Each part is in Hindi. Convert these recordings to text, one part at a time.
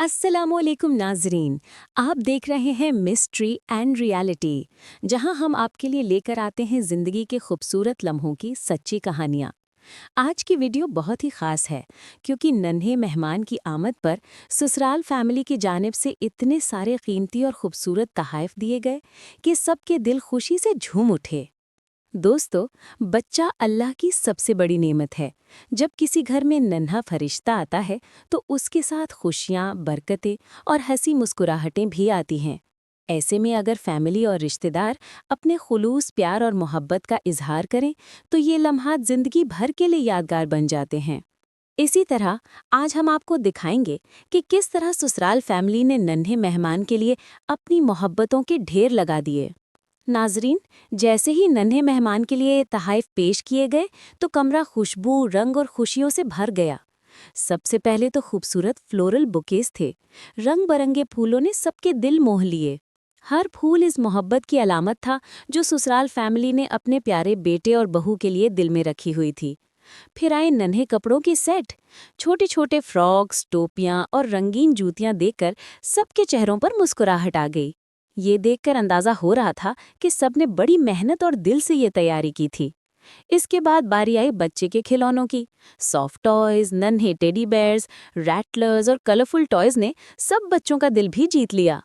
अस्सलामुअलैकुम नाजरीन। आप देख रहे हैं मिस्ट्री एंड रियलिटी, जहां हम आपके लिए लेकर आते हैं जिंदगी के खूबसूरत लम्हों की सच्ची कहानियां। आज की वीडियो बहुत ही खास है क्योंकि नन्हे मेहमान की आमद पर ससुराल फैमिली की जानिब से इतने सारे कीमती और खूबसूरत तोहफे दिए गए कि सबके दिल खुशी से झूम उठे। दोस्तों, बच्चा अल्लाह की सबसे बड़ी नेमत है। जब किसी घर में नन्हा फरिश्ता आता है तो उसके साथ खुशियाँ, बरकतें और हंसी मुस्कुराहटें भी आती हैं। ऐसे में अगर फैमिली और रिश्तेदार अपने खुलूस प्यार और मोहब्बत का इजहार करें तो ये लम्हात जिंदगी भर के लिए यादगार बन जाते हैं। इसी तरह आज हम आपको दिखाएंगे कि किस तरह ससुराल फैमिली ने नन्हे मेहमान के लिए अपनी मोहब्बतों के ढेर लगा दिए। नाजरीन, जैसे ही नन्हे मेहमान के लिए तोहफे पेश किए गए तो कमरा खुशबू, रंग और खुशियों से भर गया। सबसे पहले तो खूबसूरत फ्लोरल बुकेस थे। रंग बरंगे फूलों ने सबके दिल मोह लिए। हर फूल इस मोहब्बत की अलामत था जो ससुराल फैमिली ने अपने प्यारे बेटे और बहू के लिए दिल में रखी हुई थी। फिर आए नन्हे कपड़ों के सेट। छोटे छोटे फ्रॉक्स, टोपियां और रंगीन जूतियां देखकर सबके चेहरों पर मुस्कुराहट आ गई। ये देखकर अंदाजा हो रहा था कि सबने बड़ी मेहनत और दिल से ये तैयारी की थी। इसके बाद बारी आई बच्चे के खिलौनों की। सॉफ्ट टॉयज, नन्हे टेडी बेयर्स, रैटलर्स और कलरफुल टॉयज ने सब बच्चों का दिल भी जीत लिया।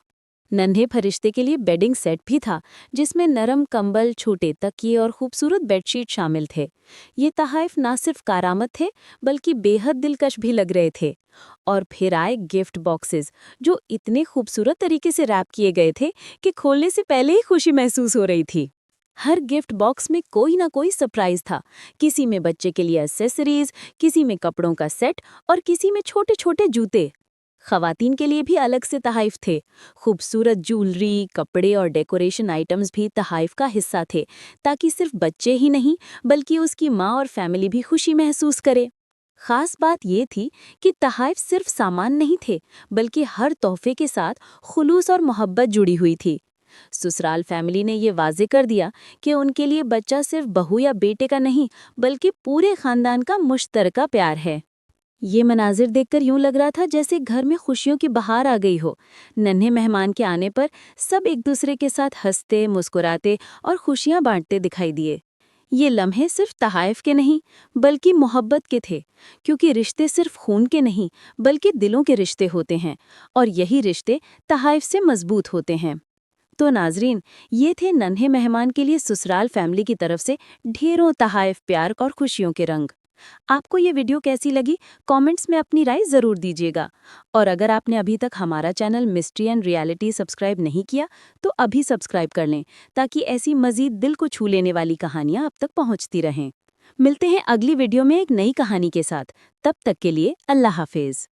नन्हे फरिश्ते के लिए बेडिंग सेट भी था, जिसमें नरम कंबल, छोटे तकिए और खूबसूरत बेडशीट शामिल थे। ये तोहफे ना सिर्फ कारामत थे बल्कि बेहद दिलकश भी लग रहे थे। और फिर आए गिफ्ट बॉक्सेस, जो इतने खूबसूरत तरीके से रैप किए गए थे कि खोलने से पहले ही खुशी महसूस हो रही थी। हर गिफ्ट बॉक्स में कोई ना कोई सरप्राइज था। किसी में बच्चे के लिए एक्सेसरीज, किसी में कपड़ों का सेट और किसी में छोटे छोटे जूते। खवातीन के लिए भी अलग से तोहफे थे। खूबसूरत ज्वेलरी, कपड़े और डेकोरेशन आइटम्स भी तोहफे का हिस्सा थे, ताकि सिर्फ बच्चे ही नहीं बल्कि उसकी माँ और फैमिली भी खुशी महसूस करे। खास बात ये थी कि तोहफे सिर्फ सामान नहीं थे, बल्कि हर तोहफे के साथ खुलूस और मोहब्बत जुड़ी हुई थी। ससुराल फैमिली ने ये वाजे कर दिया कि उनके लिए बच्चा सिर्फ बहू या बेटे का नहीं, बल्कि पूरे खानदान का मुश्तरका प्यार है। ये मनाजिर देखकर यूं लग रहा था जैसे घर में खुशियों की बहार आ गई हो। नन्हे मेहमान के आने पर सब एक दूसरे के साथ हंसते, मुस्कुराते और खुशियां बांटते दिखाई दिए। ये लम्हे सिर्फ तोहफे के नहीं बल्कि मोहब्बत के थे, क्योंकि रिश्ते सिर्फ खून के नहीं बल्कि दिलों के रिश्ते होते हैं, और यही रिश्ते तोहफे से मजबूत होते हैं। तो नाजरीन, ये थे नन्हे मेहमान के लिए ससुराल फैमिली की तरफ से ढेरों तोहफे, प्यार और खुशियों के रंग। आपको ये वीडियो कैसी लगी? कमेंट्स में अपनी राय ज़रूर दीजिएगा। और अगर आपने अभी तक हमारा channel mystery and reality subscribe नहीं किया तो अभी सब्सक्राइब कर लें, ताकि ऐसी मज़ीद दिल को छू लेने वाली कहानियाँ आप तक पहुँचती रहें। मिलते हैं अगली वीडियो में एक नई कहानी के साथ। तब तक के लिए अल्लाह हाफिज़।